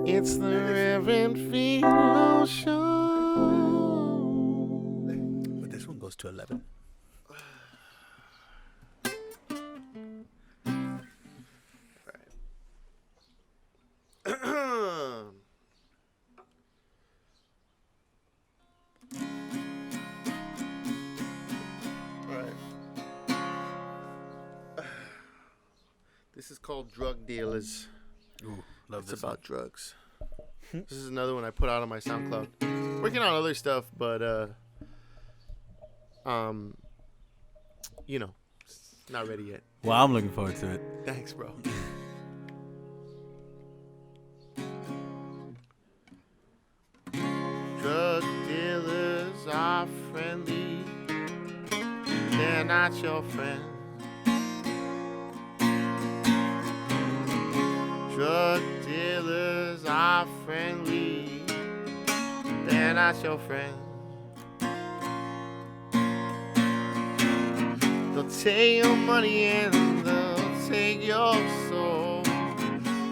It's the Reverend Philo Show. But this one goes to 11. This is called Drug Dealers. Ooh, love It's this about one. drugs. This is another one I put out on my SoundCloud. Working on other stuff, but it's not ready yet. Well, I'm looking forward to it. Thanks, bro. Drug dealers are friendly. They're not your friend. Drug dealers are friendly. They're not your friend. They'll take your money and they'll take your soul.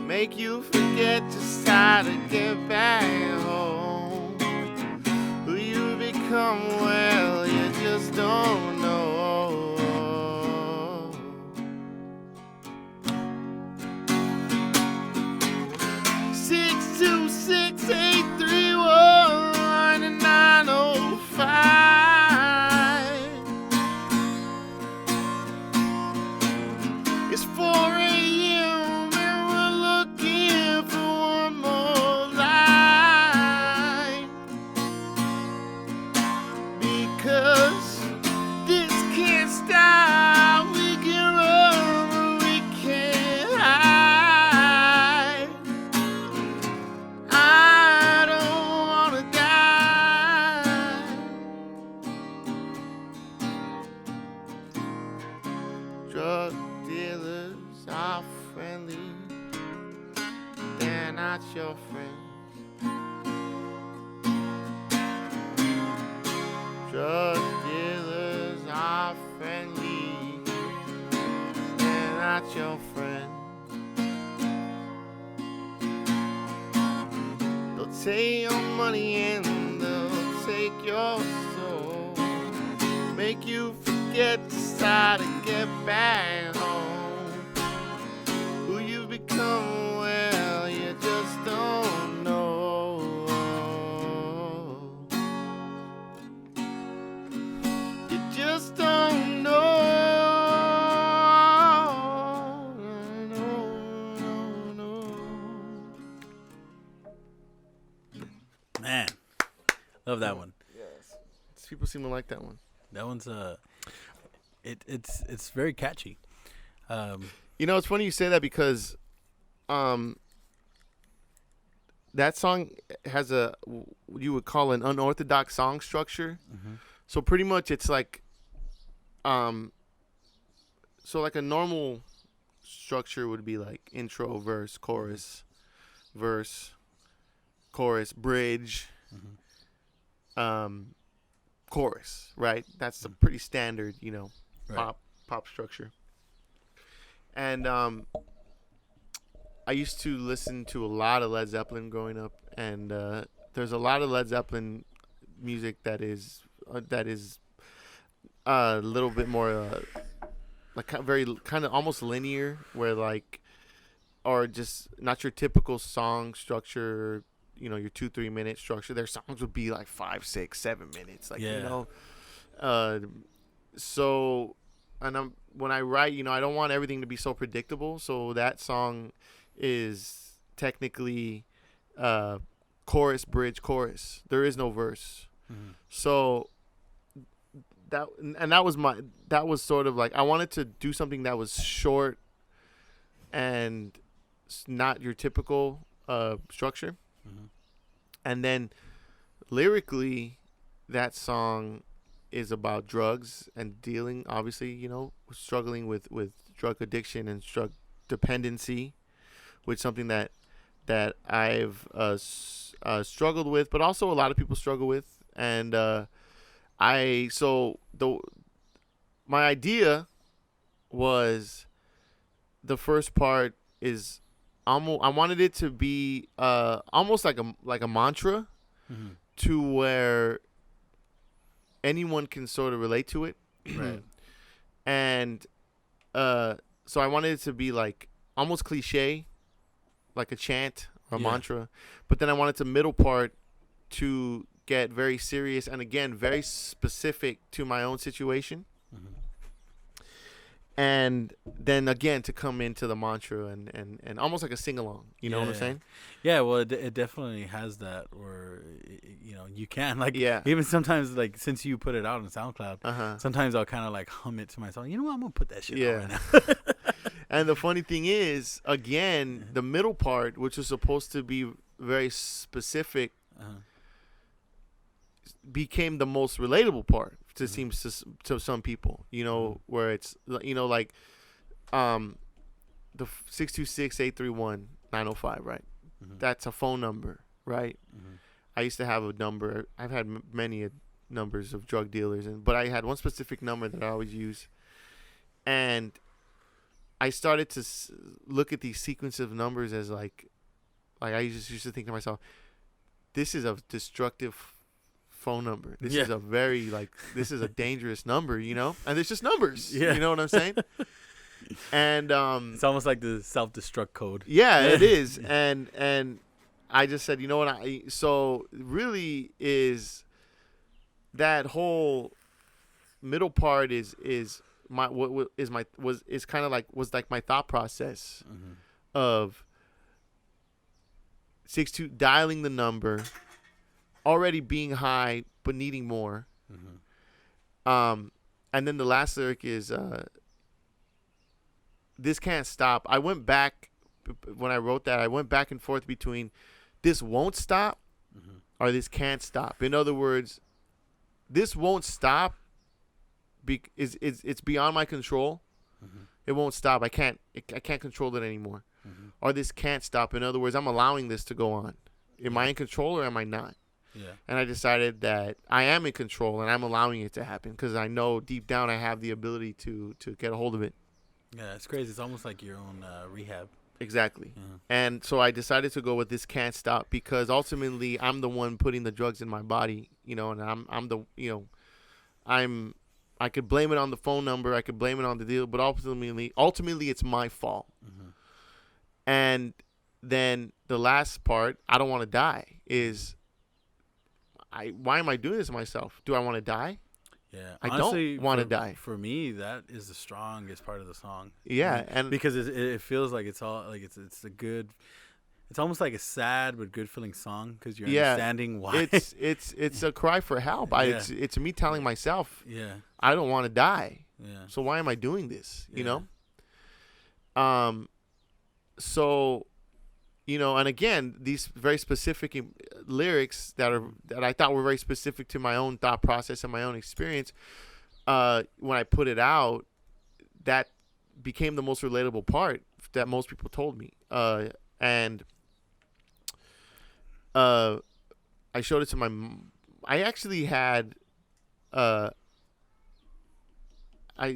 Make you forget just how to get back home. Who you become, well, you just don't know. 626-831-905. It's 4 a.m. and we're looking for one more line. Because this can't stop. We can run, but we can't hide. I don't wanna die. Drug dealers are friendly. They're not your friends. Drug dealers are friendly. They're not your friends. They'll take your money and they'll take your soul. Make you forget just how to get back home. Who you become, well, you just don't know. You just don't know. No. Man, love that one. Yes. People seem to like that one. That one's it's very catchy. You know, it's funny you say that because that song has you would call an unorthodox song structure. Mm-hmm. So pretty much it's like so like a normal structure would be like intro, verse, chorus, bridge, chorus, right? That's a pretty standard, Right. pop structure. And I used to listen to a lot of Led Zeppelin growing up, and there's a lot of Led Zeppelin music that is a little bit more like very kind of almost linear, where like, or just not your typical song structure. Your 2-3 minute structure. Their songs would be like 5, 6, 7 minutes. Like so, and when I write, I don't want everything to be so predictable. So that song is technically chorus, bridge, chorus. There is no verse. Mm-hmm. So that was sort of like, I wanted to do something that was short and not your typical structure. Mm-hmm. And then lyrically, that song is about drugs and dealing, obviously, struggling with drug addiction and drug dependency, which is something that I've struggled with, but also a lot of people struggle with. And my idea was, the first part is I wanted it to be almost like a mantra Mm-hmm. to where anyone can sort of relate to it. Right. And so I wanted it to be like almost cliche, like a chant or a Yeah. mantra, but then I wanted the middle part to get very serious and again very specific to my own situation. Mm-hmm. And then again to come into the mantra and almost like a sing along, you know what I'm saying? Yeah, well, it definitely has that, or you can like, Yeah. even sometimes, like, since you put it out on SoundCloud, Uh-huh. sometimes I'll kind of like hum it to myself. You know what? I'm gonna put that shit Yeah. on right now. And the funny thing is, again, the middle part, which was supposed to be very specific, Uh-huh. became the most relatable part. To Mhm. seems to some people, where it's like the 626-831-905, right? Mhm. That's a phone number, right? Mhm. I used to have a number. I've had many numbers of drug dealers, but I had one specific number that I always use, and I started to look at these sequence of numbers as like I just used to think to myself, this is a destructive phone number. This is a very this is a dangerous number, and it's just numbers. Yeah. You know what I'm saying? And It's almost like the self-destruct code. yeah, it is. And I just said, you know what? So really is that whole middle part is my what is my was kind of like my thought process Mm-hmm. of 62 dialing the number, already being high but needing more. Mm-hmm. And then the last lyric is this can't stop. I went back when I wrote that. I went back and forth between this won't stop Mm-hmm. or this can't stop. In other words, this won't stop. It's beyond my control. Mm-hmm. It won't stop. I can't control it anymore. Mm-hmm. Or this can't stop. In other words, I'm allowing this to go on. Am I in control or am I not? Yeah. And I decided that I am in control and I'm allowing it to happen because I know deep down I have the ability to get a hold of it. Yeah, it's crazy. It's almost like your own rehab. Exactly. Yeah. And so I decided to go with this can't stop because ultimately I'm the one putting the drugs in my body, and I'm the, I could blame it on the phone number, I could blame it on the deal, but ultimately it's my fault. Mm-hmm. And then the last part, I don't want to die, is why am I doing this to myself? Do I want to die? Yeah, I honestly, don't want to for- die. For me, that is the strongest part of the song. Yeah, Mhm. and because it feels like it's all like it's a good. It's almost like a sad but good feeling song because you're understanding why. it's a cry for help. Yeah. It's me telling myself yeah, I don't want to die. yeah, So why am I doing this? Yeah. So, and again, these very specific lyrics that I thought were very specific to my own thought process and my own experience. When I put it out, that became the most relatable part that most people told me. And I showed it to my. I actually had.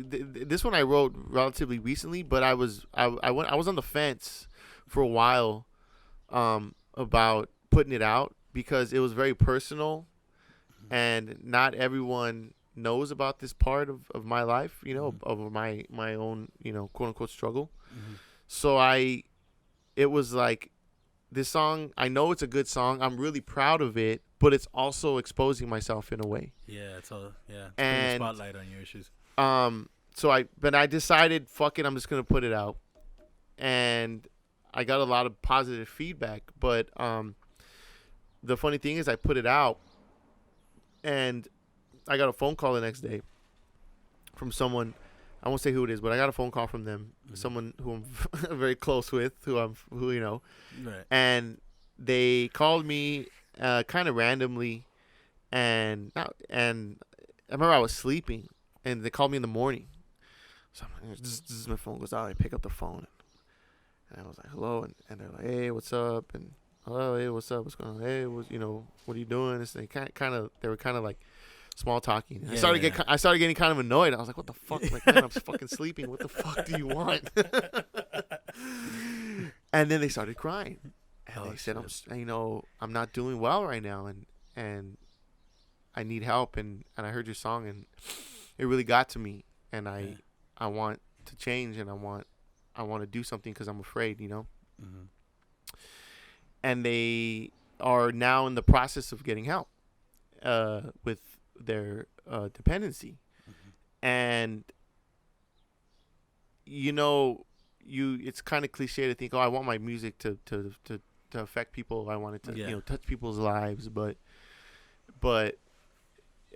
This one I wrote relatively recently, but I was on the fence for a while about putting it out because it was very personal and not everyone knows about this part of my life, of my own, quote unquote struggle. Mm-hmm. So it was like this song, I know it's a good song. I'm really proud of it, but it's also exposing myself in a way. Yeah, it's all it's putting a And spotlight on your issues. So I decided, fuck it, I'm just gonna put it out, and I got a lot of positive feedback. But the funny thing is, I put it out, and I got a phone call the next day from someone. I won't say who it is, but I got a phone call from them, Mm-hmm. someone who I'm very close with, who Right. and they called me kind of randomly, and I remember I was sleeping, and they called me in the morning. So I'm like, this is my phone goes out. I pick up the phone, and I was like, hello, and they're like, hey, what's up? And hello, hey, what's up? What's going on? Hey, what are you doing? This they were kind of like small talking. Yeah, I started getting kind of annoyed. I was like, what the fuck? Like, man, I'm fucking sleeping. What the fuck do you want? And then they started crying, and Oh they said, shit. I'm not doing well right now, and I need help, and I heard your song, and it really got to me, and Yeah. I want to change, and I want to do something because I'm afraid, Mm-hmm. and they are now in the process of getting help with their dependency, Mm-hmm. and you know, it's kind of cliche to think, oh, I want my music to affect people. I want it to Yeah. touch people's lives, but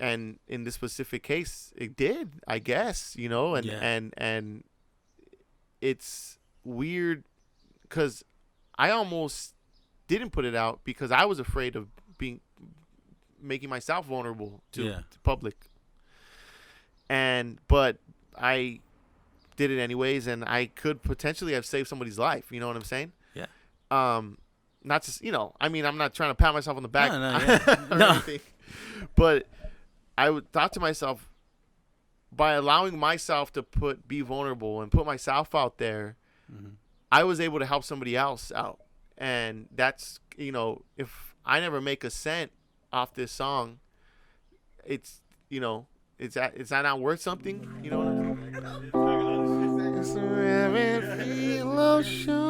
and in this specific case, it did, I guess, and Yeah. and it's weird because I almost didn't put it out because I was afraid of being making myself vulnerable Yeah. to public, and but I did it anyways, and I could potentially have saved somebody's life. You know what I'm saying? Yeah. Um, not just I mean, I'm not trying to pat myself on the back No. No. Yeah. or No. anything, but I would thought to myself, by allowing myself to be vulnerable and put myself out there, Mm-hmm. I was able to help somebody else out, and that's if I never make a cent off this song, it's it's not worth something. You know what I'm saying? It's a rare and feel ocean.